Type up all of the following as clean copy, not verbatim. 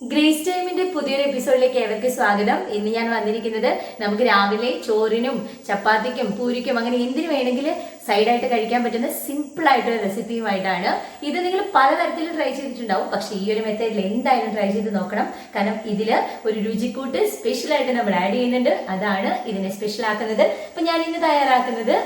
Grace ടൈമിന്റെ പുതിയൊരു എപ്പിസോഡിലേക്ക് ഏവർക്ക് സ്വാഗതം. ഇന്ന് ഞാൻ വന്നിരിക്കുന്നത് നമുക്ക് രാവിലെ ചോറിനും ചപ്പാത്തിക്കും പൂരിക്കും അങ്ങനെ എന്തിനു വേണമെങ്കിൽ സൈഡായിട്ട് കഴിക്കാൻ പറ്റുന്ന സിമ്പിൾ ആയിട്ടൊരു റെസിപ്പിയുമായിട്ടാണ്. ഇത് നിങ്ങൾ പലതരത്തിൽ ട്രൈ ചെയ്തിട്ടുണ്ടാവും, പക്ഷെ ഈ ഒരു മെത്തേഡിൽ എന്തായാലും ട്രൈ ചെയ്ത് നോക്കണം. കാരണം ഇതില് ഒരു രുചിക്കൂട്ട് സ്പെഷ്യൽ ആയിട്ട് നമ്മൾ ആഡ് ചെയ്യുന്നുണ്ട്. അതാണ് ഇതിനെ സ്പെഷ്യൽ ആക്കുന്നത്. അപ്പൊ ഞാൻ ഇന്ന് തയ്യാറാക്കുന്നത്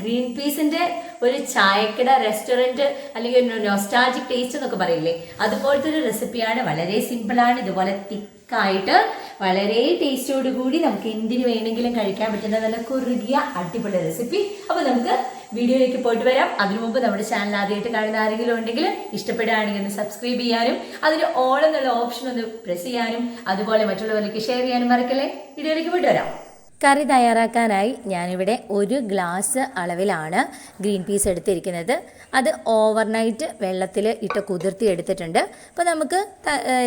ഗ്രീൻ പീസിന്റെ ഒരു ചായക്കട റെസ്റ്റോറന്റ് അല്ലെങ്കിൽ ഒരു നൊസ്റ്റാൾജിക് ടേസ്റ്റ് എന്നൊക്കെ പറയില്ലേ, അതുപോലത്തെ ഒരു റെസിപ്പിയാണ്. വളരെ സിമ്പിളാണ്. ഇതുപോലെ തിക്കായിട്ട് വളരെ ടേസ്റ്റോട് കൂടി നമുക്ക് എന്തിനു വേണമെങ്കിലും കഴിക്കാൻ പറ്റുന്ന നല്ല കുറുകിയ അടിപൊളി റെസിപ്പി. അപ്പൊ നമുക്ക് വീഡിയോയിലേക്ക് പോയിട്ട് വരാം. അതിനു മുമ്പ് നമ്മുടെ ചാനൽ ആദ്യമായിട്ട് കാണുന്ന ആരെങ്കിലും ഉണ്ടെങ്കിൽ ഇഷ്ടപ്പെടുകയാണെങ്കിൽ ഒന്ന് സബ്സ്ക്രൈബ് ചെയ്യാനും അതിന് ഓൾ എന്നുള്ള ഓപ്ഷൻ ഒന്ന് പ്രസ് ചെയ്യാനും അതുപോലെ മറ്റുള്ളവരിലേക്ക് ഷെയർ ചെയ്യാനും മറക്കല്ലേ. വീഡിയോയിലേക്ക് പോയിട്ട് വരാം. കറി തയ്യാറാക്കാനായി ഞാനിവിടെ 1 ഗ്ലാസ് അളവിലാണ് ഗ്രീൻ പീസ് എടുത്തിരിക്കുന്നത്. അത് ഓവർനൈറ്റ് വെള്ളത്തിൽ ഇട്ട് കുതിർത്തി എടുത്തിട്ടുണ്ട്. അപ്പോൾ നമുക്ക്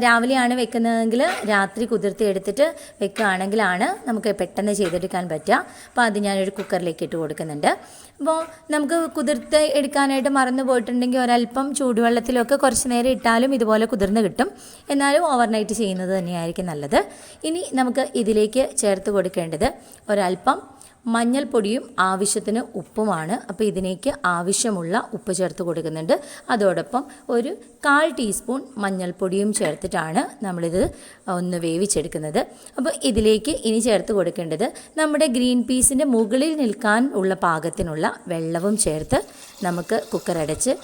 രാവിലെയാണ് വെക്കുന്നതെങ്കിൽ രാത്രി കുതിർത്തി എടുത്തിട്ട് വെക്കുകയാണെങ്കിലാണ് നമുക്ക് പെട്ടെന്ന് ചെയ്തെടുക്കാൻ പറ്റുക. അപ്പോൾ അത് ഞാനൊരു കുക്കറിലേക്ക് ഇട്ട് കൊടുക്കുന്നുണ്ട്. അപ്പോൾ നമുക്ക് കുതിർത്ത് എടുക്കാനായിട്ട് മറന്നു പോയിട്ടുണ്ടെങ്കിൽ ഒരല്പം ചൂടുവെള്ളത്തിലൊക്കെ കുറച്ച് നേരം ഇട്ടാലും ഇതുപോലെ കുതിർന്ന് കിട്ടും. എന്നാലും ഓവർനൈറ്റ് ചെയ്യുന്നത് തന്നെയായിരിക്കും നല്ലത്. ഇനി നമുക്ക് ഇതിലേക്ക് ചേർത്ത് കൊടുക്കേണ്ടത് ഒരല്പം മഞ്ഞൾപ്പൊടിയും ആവശ്യത്തിന് ഉപ്പുമാണ്. അപ്പോൾ ഇതിലേക്ക് ആവശ്യമുള്ള ഉപ്പ് ചേർത്ത് കൊടുക്കുന്നുണ്ട്. അതോടൊപ്പം ഒരു 1/4 ടീസ്പൂൺ മഞ്ഞൾപ്പൊടിയും ചേർത്തിട്ടാണ് നമ്മളിത് ഒന്ന് വേവിച്ചെടുക്കുന്നത്. അപ്പോൾ ഇതിലേക്ക് ഇനി ചേർത്ത് കൊടുക്കേണ്ടത് നമ്മുടെ ഗ്രീൻ പീസിൻ്റെ മുകളിൽ നിൽക്കാൻ ഉള്ള പാകത്തിനുള്ള വെള്ളവും ചേർത്ത് നമുക്ക് കുക്കർ അടച്ച്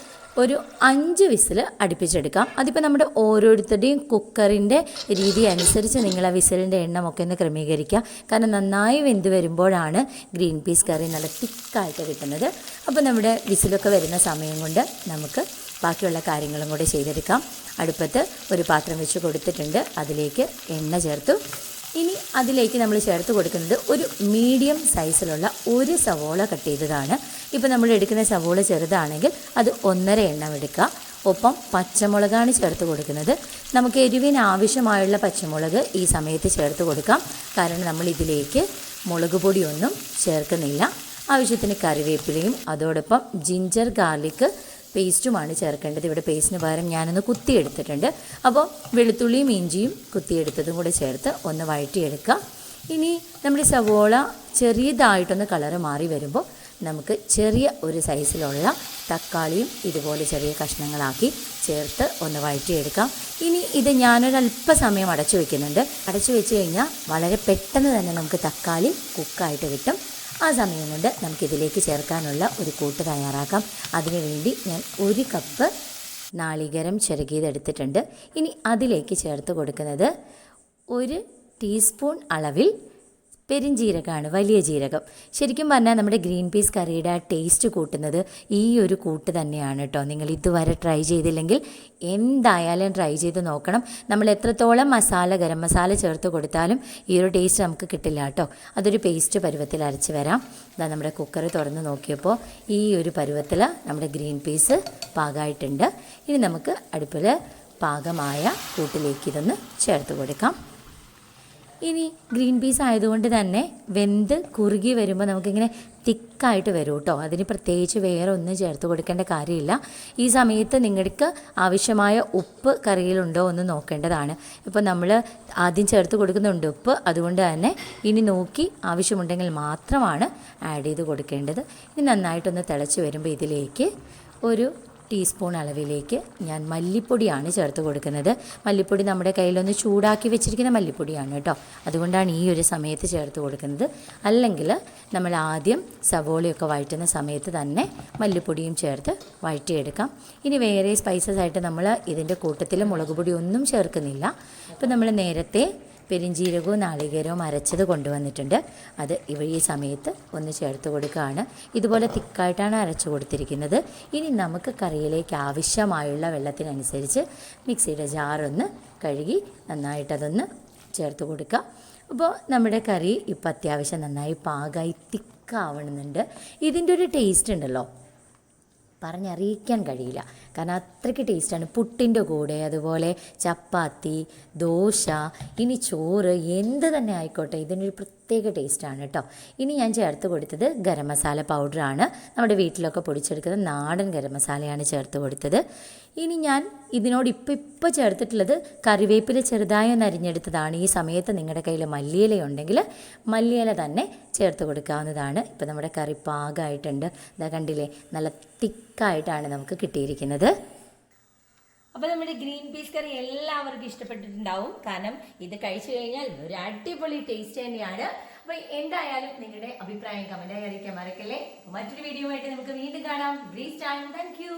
ഒരു 5 വിസിൽ അടുപ്പിച്ചെടുക്കാം. അതിപ്പോൾ നമ്മുടെ ഓരോരുത്തരുടെയും കുക്കറിൻ്റെ രീതി അനുസരിച്ച് നിങ്ങൾ ആ വിസിലിൻ്റെ എണ്ണമൊക്കെ ഒന്ന് ക്രമീകരിക്കുക. കാരണം നന്നായി വെന്ത് വരുമ്പോഴാണ് ഗ്രീൻ പീസ് കറി നല്ല തിക്കായിട്ട് കിട്ടുന്നത്. അപ്പോൾ നമ്മുടെ വിസിലൊക്കെ വരുന്ന സമയം കൊണ്ട് നമുക്ക് ബാക്കിയുള്ള കാര്യങ്ങളും കൂടെ ചെയ്തെടുക്കാം. അടുപ്പത്ത് ഒരു പാത്രം വെച്ച് കൊടുത്തിട്ടുണ്ട്. അതിലേക്ക് എണ്ണ ചേർത്തു. ഇനി അതിലേക്ക് നമ്മൾ ചേർത്ത് കൊടുക്കുന്നത് ഒരു മീഡിയം സൈസിലുള്ള 1 സവോള കട്ട് ചെയ്തതാണ്. ഇപ്പോൾ നമ്മൾ എടുക്കുന്ന സവോള ചെറുതാണെങ്കിൽ അത് 1.5 എണ്ണം എടുക്കുക. ഒപ്പം പച്ചമുളകാണ് ചേർത്ത് കൊടുക്കുന്നത്. നമുക്ക് എരിവിന് ആവശ്യമായുള്ള പച്ചമുളക് ഈ സമയത്ത് ചേർത്ത് കൊടുക്കാം. കാരണം നമ്മൾ ഇതിലേക്ക് മുളക് പൊടിയൊന്നും ചേർക്കുന്നില്ല. ആവശ്യത്തിന് കറിവേപ്പിലയും അതോടൊപ്പം ജിഞ്ചർ ഗാർലിക് പേസ്റ്റുമാണ് ചേർക്കേണ്ടത്. ഇവിടെ പേസ്റ്റിന് പകരം ഞാനൊന്ന് കുത്തിയെടുത്തിട്ടുണ്ട്. അപ്പോൾ വെളുത്തുള്ളിയും ഇഞ്ചിയും കുത്തിയെടുത്തതും കൂടെ ചേർത്ത് ഒന്ന് വഴറ്റിയെടുക്കുക. ഇനി നമ്മുടെ സവോള ചെറിയതായിട്ടൊന്ന് കളറ് മാറി വരുമ്പോൾ നമുക്ക് ചെറിയ ഒരു സൈസിലുള്ള തക്കാളിയും ഇതുപോലെ ചെറിയ കഷ്ണങ്ങളാക്കി ചേർത്ത് ഒന്ന് വഴറ്റിയെടുക്കാം. ഇനി ഇത് ഞാനൊരല്പസമയം അടച്ചു വയ്ക്കുന്നുണ്ട്. അടച്ചു വെച്ച് കഴിഞ്ഞാൽ വളരെ പെട്ടെന്ന് തന്നെ നമുക്ക് തക്കാളി കുക്കായിട്ട് കിട്ടും. ആ സമയം കൊണ്ട് നമുക്കിതിലേക്ക് ചേർക്കാനുള്ള ഒരു കൂട്ട് തയ്യാറാക്കാം. അതിനുവേണ്ടി ഞാൻ 1 കപ്പ് നാളികേരം ചിരകിയതെടുത്തിട്ടുണ്ട്. ഇനി അതിലേക്ക് ചേർത്ത് കൊടുക്കുന്നത് 1 ടീസ്പൂൺ അളവിൽ പെരിഞ്ജീരകമാണ്, വലിയ ജീരകം. ശരിക്കും പറഞ്ഞാൽ നമ്മുടെ ഗ്രീൻ പീസ് കറിയുടെ ആ ടേസ്റ്റ് കൂട്ടുന്നത് ഈ ഒരു കൂട്ട് തന്നെയാണ് കേട്ടോ. നിങ്ങൾ ഇതുവരെ ട്രൈ ചെയ്തില്ലെങ്കിൽ എന്തായാലും ട്രൈ ചെയ്ത് നോക്കണം. നമ്മൾ എത്രത്തോളം ഗരം മസാല ചേർത്ത് കൊടുത്താലും ഈ ഒരു ടേസ്റ്റ് നമുക്ക് കിട്ടില്ല കേട്ടോ. അതൊരു പേസ്റ്റ് പരുവത്തിൽ അരച്ച് വരാം. ഇതാ നമ്മുടെ കുക്കർ തുറന്ന് നോക്കിയപ്പോൾ ഈ ഒരു പരുവത്തിൽ നമ്മുടെ ഗ്രീൻ പീസ് പാകമായിട്ടുണ്ട്. ഇനി നമുക്ക് അടുപ്പിൽ പാകമായ കൂട്ടിലേക്ക് ഇതൊന്ന് ചേർത്ത് കൊടുക്കാം. ഇനി ഗ്രീൻ പീസ് ആയതുകൊണ്ട് തന്നെ വെന്ത് കുറുകി വരുമ്പോൾ നമുക്കിങ്ങനെ തിക്കായിട്ട് വരും കേട്ടോ. അതിന് പ്രത്യേകിച്ച് വേറെ ഒന്നും ചേർത്ത് കൊടുക്കേണ്ട കാര്യമില്ല. ഈ സമയത്ത് നിങ്ങൾക്ക് ആവശ്യമായ ഉപ്പ് കറിയിലുണ്ടോ എന്ന് നോക്കേണ്ടതാണ്. ഇപ്പോൾ നമ്മൾ ആദ്യം ചേർത്ത് കൊടുക്കുന്നുണ്ട് ഉപ്പ്. അതുകൊണ്ട് തന്നെ ഇനി നോക്കി ആവശ്യമുണ്ടെങ്കിൽ മാത്രമാണ് ആഡ് ചെയ്ത് കൊടുക്കേണ്ടത്. ഇനി നന്നായിട്ടൊന്ന് തിളച്ച് വരുമ്പോൾ ഇതിലേക്ക് ഒരു ടീസ്പൂൺ അളവിലേക്ക് ഞാൻ മല്ലിപ്പൊടിയാണ് ചേർത്ത് കൊടുക്കുന്നത്. മല്ലിപ്പൊടി നമ്മുടെ കയ്യിലൊന്ന് ചൂടാക്കി വെച്ചിരിക്കുന്ന മല്ലിപ്പൊടിയാണ് കേട്ടോ. അതുകൊണ്ടാണ് ഈ ഒരു സമയത്ത് ചേർത്ത് കൊടുക്കുന്നത്. അല്ലെങ്കിൽ നമ്മൾ ആദ്യം സവോളയൊക്കെ വഴറ്റുന്ന സമയത്ത് തന്നെ മല്ലിപ്പൊടിയും ചേർത്ത് വഴറ്റിയെടുക്കാം. ഇനി വേറെ സ്പൈസസ് ആയിട്ട് നമ്മൾ ഇതിൻ്റെ കൂട്ടത്തിൽ മുളക് പൊടി ഒന്നും ചേർക്കുന്നില്ല. ഇപ്പം നമ്മൾ നേരത്തെ പെരിഞ്ജീരകവും നാളികേരവും അരച്ചത് കൊണ്ടുവന്നിട്ടുണ്ട്. അത് ഈ സമയത്ത് ഒന്ന് ചേർത്ത് കൊടുക്കുകയാണ്. ഇതുപോലെ തിക്കായിട്ടാണ് അരച്ചു കൊടുത്തിരിക്കുന്നത്. ഇനി നമുക്ക് കറിയിലേക്ക് ആവശ്യമായുള്ള വെള്ളത്തിനനുസരിച്ച് മിക്സിയുടെ ജാറൊന്ന് കഴുകി നന്നായിട്ടതൊന്ന് ചേർത്ത് കൊടുക്കുക. അപ്പോൾ നമ്മുടെ കറി ഇപ്പോൾ അത്യാവശ്യം നന്നായി പാകമായി തിക്കാവണമെന്നുണ്ട്. ഇതിൻ്റെ ഒരു ടേസ്റ്റ് ഉണ്ടല്ലോ, പറഞ്ഞറിയിക്കാൻ കഴിയില്ല. കാരണം അത്രയ്ക്ക് ടേസ്റ്റാണ്. പുട്ടിൻ്റെ കൂടെ അതുപോലെ ചപ്പാത്തി, ദോശ, ഇനി ചോറ് എന്ത് തന്നെ ആയിക്കോട്ടെ ഇതിനൊരു പ്രത്യേക ടേസ്റ്റാണ് കേട്ടോ. ഇനി ഞാൻ ചേർത്ത് കൊടുത്തത് ഗരം മസാല പൗഡറാണ്. നമ്മുടെ വീട്ടിലൊക്കെ പൊടിച്ചെടുക്കുന്ന നാടൻ ഗരം മസാലയാണ് ചേർത്ത് കൊടുത്തത്. ഇനി ഞാൻ ഇതിനോട് ഇപ്പോൾ ചേർത്തിട്ടുള്ളത് കറിവേപ്പില ചെറുതായി ഒന്ന് അരിഞ്ഞെടുത്തതാണ്. ഈ സമയത്ത് നിങ്ങളുടെ കയ്യിൽ മല്ലിയില ഉണ്ടെങ്കിൽ മല്ലിയില തന്നെ ചേർത്ത് കൊടുക്കാവുന്നതാണ്. ഇപ്പോൾ നമ്മുടെ കറി പാകമായിട്ടുണ്ട്. ഇതാ കണ്ടില്ലേ, നല്ല തിക്കായിട്ടാണ് നമുക്ക് കിട്ടിയിരിക്കുന്നത്. അപ്പോൾ നമ്മുടെ ഗ്രീൻ പീസ് കറി എല്ലാവർക്കും ഇഷ്ടപ്പെട്ടിട്ടുണ്ടാവും. കാരണം ഇത് കഴിച്ചു കഴിഞ്ഞാൽ ഒരു അടിപൊളി ടേസ്റ്റ് തന്നെയാണ്. അപ്പോൾ എന്തായാലും നിങ്ങളുടെ അഭിപ്രായം കമന്റായി അറിയിക്കാൻ മറക്കല്ലേ. മറ്റൊരു വീഡിയോ ആയിട്ട് നമുക്ക് വീണ്ടും കാണാം. ഗ്രീസ് ടൈം. Thank U.